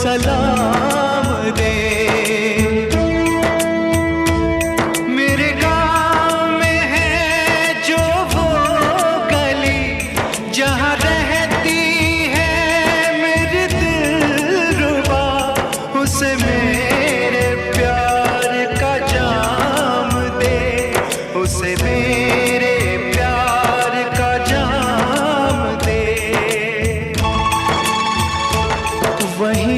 सलाम दे। मेरे गाँव में है जो वो गली जहाँ रहती है मेरी दिलरुबा, उसे मेरे प्यार का जाम दे, उसे मेरे प्यार का जाम दे। वही